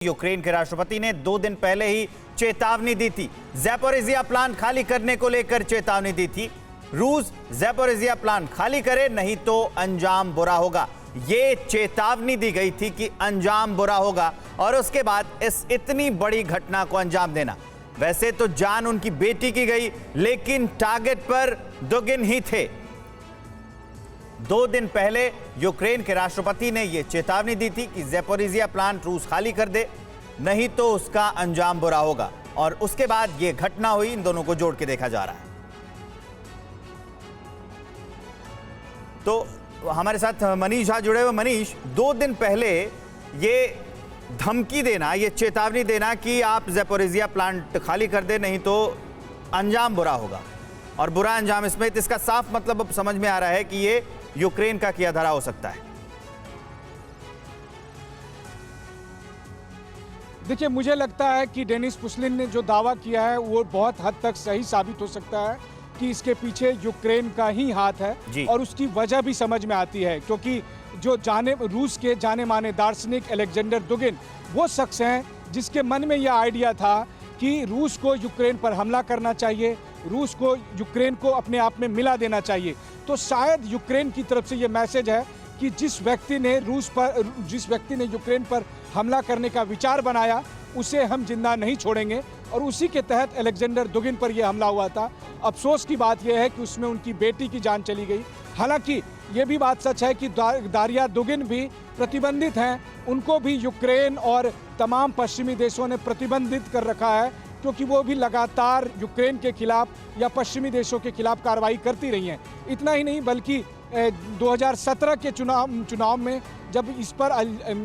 Ukraine के राष्ट्रपति ने 2 दिन पहले ही चेतावनी दी थी। ज़ैपोरिज़िया प्लांट खाली करने को लेकर चेतावनी दी थी। रूस ज़ैपोरिज़िया प्लांट खाली करे नहीं तो अंजाम बुरा होगा, ये चेतावनी दी गई थी कि अंजाम बुरा होगा। और उसके बाद इस इतनी बड़ी घटना को अंजाम देना। वैसे तो जान उनकी बेटी की गई, लेकिन टारगेट पर दुगिन ही थे। 2 दिन पहले यूक्रेन के राष्ट्रपति ने यह चेतावनी दी थी कि ज़ैपोरिज़िया प्लांट रूस खाली कर दे, नहीं तो उसका अंजाम बुरा होगा। और उसके बाद यह घटना हुई। इन दोनों को जोड़ के देखा जा रहा है। तो हमारे साथ मनीष झा जुड़े हुए। मनीष, 2 दिन पहले ये धमकी देना, ये चेतावनी देना कि आप ज़ैपोरिज़िया प्लांट खाली कर दे नहीं तो अंजाम बुरा होगा, और बुरा अंजाम इसमें, इसका साफ मतलब अब समझ में आ रहा है कि ये यूक्रेन का किया धरा हो सकता है। देखिए, मुझे लगता है कि डेनिस पुशलिन ने जो दावा किया है वो बहुत हद तक सही साबित हो सकता है कि इसके पीछे यूक्रेन का ही हाथ है। और उसकी वजह भी समझ में आती है, क्योंकि जो रूस के जाने माने दार्शनिक अलेक्जेंडर दुगिन वो शख्स हैं जिसके मन में यह आइडिया था कि रूस को यूक्रेन पर हमला करना चाहिए, रूस को यूक्रेन को अपने आप में मिला देना चाहिए। तो शायद यूक्रेन की तरफ से ये मैसेज है कि जिस व्यक्ति ने यूक्रेन पर हमला करने का विचार बनाया उसे हम जिंदा नहीं छोड़ेंगे, और उसी के तहत अलेक्जेंडर दुगिन पर यह हमला हुआ था। अफसोस की बात यह है कि उसमें उनकी बेटी की जान चली गई। हालांकि ये भी बात सच है कि दारिया दुगिन भी प्रतिबंधित हैं, उनको भी यूक्रेन और तमाम पश्चिमी देशों ने प्रतिबंधित कर रखा है, क्योंकि वो भी लगातार यूक्रेन के खिलाफ या पश्चिमी देशों के खिलाफ कार्रवाई करती रही हैं। इतना ही नहीं, बल्कि 2017 के चुनाव में जब इस पर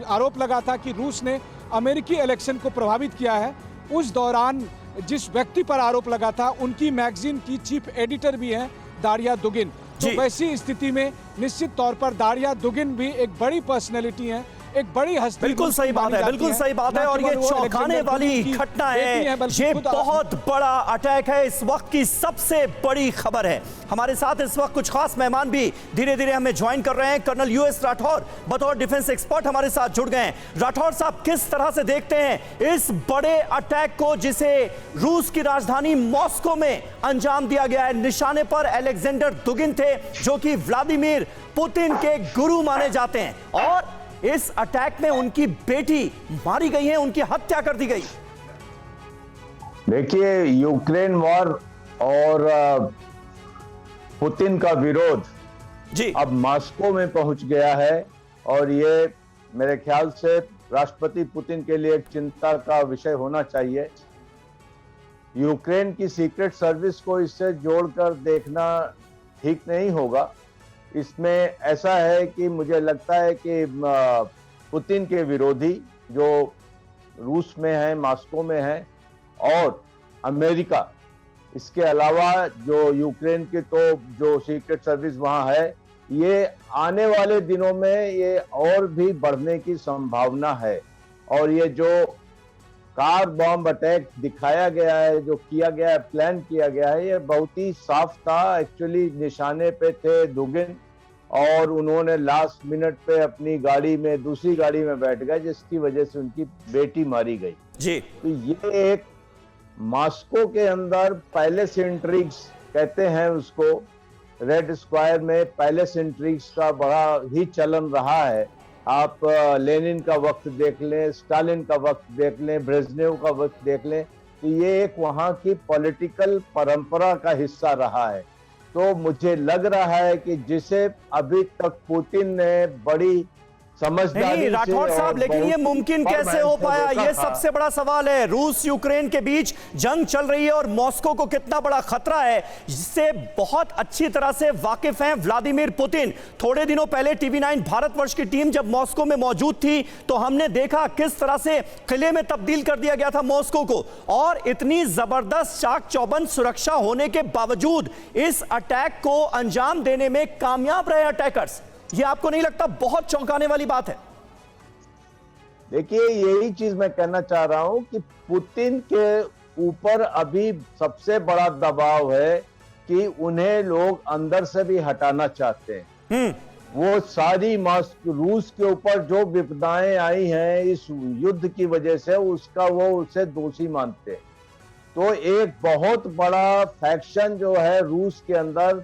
आरोप लगा था कि रूस ने अमेरिकी इलेक्शन को प्रभावित किया है, उस दौरान जिस व्यक्ति पर आरोप लगा था उनकी मैगजीन की चीफ एडिटर भी हैं दारिया दुगिन। तो वैसी स्थिति में निश्चित तौर पर दारिया दुगिन भी एक बड़ी पर्सनैलिटी है, एक बड़ी हस्ती। बिल्कुल सही बात है, बिल्कुल सही बात है। और ये चौंकाने वाली घटना है, ये बहुत बड़ा अटैक है, इस वक्त की सबसे बड़ी खबर है। हमारे साथ इस वक्त कुछ खास मेहमान भी धीरे धीरे हमें ज्वाइन कर रहे हैं। कर्नल यूएस राठौर बतौर डिफेंस एक्सपर्ट हमारे साथ जुड़ गए हैं। राठौर साहब, किस तरह से देखते हैं इस बड़े अटैक को जिसे रूस की राजधानी मॉस्को में अंजाम दिया गया है? निशाने पर अलेक्जेंडर दुगिन थे, जो कि व्लादिमीर पुतिन के गुरु माने जाते हैं, और इस अटैक में उनकी बेटी मारी गई है, उनकी हत्या कर दी गई। देखिए, यूक्रेन वॉर और पुतिन का विरोध जी अब मॉस्को में पहुंच गया है, और ये मेरे ख्याल से राष्ट्रपति पुतिन के लिए एक चिंता का विषय होना चाहिए। यूक्रेन की सीक्रेट सर्विस को इससे जोड़कर देखना ठीक नहीं होगा। इसमें ऐसा है कि मुझे लगता है कि पुतिन के विरोधी जो रूस में है, मॉस्को में है, और अमेरिका, इसके अलावा जो यूक्रेन की तो जो सीक्रेट सर्विस वहां है, ये आने वाले दिनों में ये और भी बढ़ने की संभावना है। और ये जो कार बॉम्ब अटैक दिखाया गया है, जो किया गया है, प्लान किया गया है, ये बहुत ही साफ था। एक्चुअली निशाने पे थे दुगिन, और उन्होंने लास्ट मिनट पे अपनी गाड़ी में, दूसरी गाड़ी में बैठ गए, जिसकी वजह से उनकी बेटी मारी गई जी। तो ये एक मॉस्को के अंदर पैलेस इंट्रिग्स कहते हैं उसको, रेड स्क्वायर में पैलेस इंट्रिग्स का बड़ा ही चलन रहा है। आप लेनिन का वक्त देख लें, स्टालिन का वक्त देख लें, ब्रेजनेव का वक्त देख लें, तो ये एक वहां की पॉलिटिकल परंपरा का हिस्सा रहा है। तो मुझे लग रहा है कि जिसे अभी तक पुतिन ने बड़ी समझदारी से, राठौर साहब, लेकिन ये मुमकिन कैसे हो पाया? ये सबसे बड़ा सवाल है। रूस यूक्रेन के बीच जंग चल रही है, और मॉस्को को कितना बड़ा खतरा है, जिससे बहुत अच्छी तरह से वाकिफ हैं व्लादिमीर पुतिन। थोड़े दिनों पहले टीवी9 भारतवर्ष की टीम जब मॉस्को में मौजूद थी, तो हमने देखा किस तरह से किले में तब्दील कर दिया गया था मॉस्को को, और इतनी जबरदस्त चाक चौबंद सुरक्षा होने के बावजूद इस अटैक को अंजाम देने में कामयाब रहे अटैकर्स। ये आपको नहीं लगता बहुत चौंकाने वाली बात है? देखिए, यही चीज मैं कहना चाह रहा हूं कि पुतिन के ऊपर अभी सबसे बड़ा दबाव है कि उन्हें लोग अंदर से भी हटाना चाहते हैं। वो सारी रूस के ऊपर जो विपदाएं आई हैं इस युद्ध की वजह से, उसका वो उसे दोषी मानते हैं। तो एक बहुत बड़ा फैक्शन जो है रूस के अंदर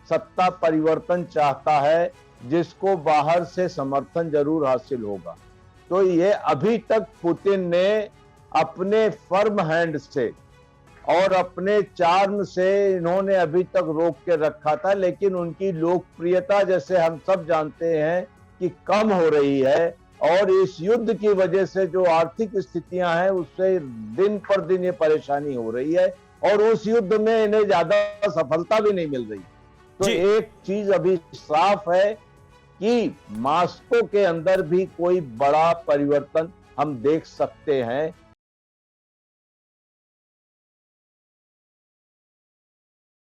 सत्ता परिवर्तन चाहता है, जिसको बाहर से समर्थन जरूर हासिल होगा। तो ये अभी तक पुतिन ने अपने फर्म हैंड से और अपने चार्म से इन्होंने अभी तक रोक के रखा था, लेकिन उनकी लोकप्रियता जैसे हम सब जानते हैं कि कम हो रही है, और इस युद्ध की वजह से जो आर्थिक स्थितियां हैं उससे दिन पर दिन ये परेशानी हो रही है, और उस युद्ध में इन्हें ज्यादा सफलता भी नहीं मिल रही। तो एक चीज अभी साफ है कि मॉस्को के अंदर भी कोई बड़ा परिवर्तन हम देख सकते हैं,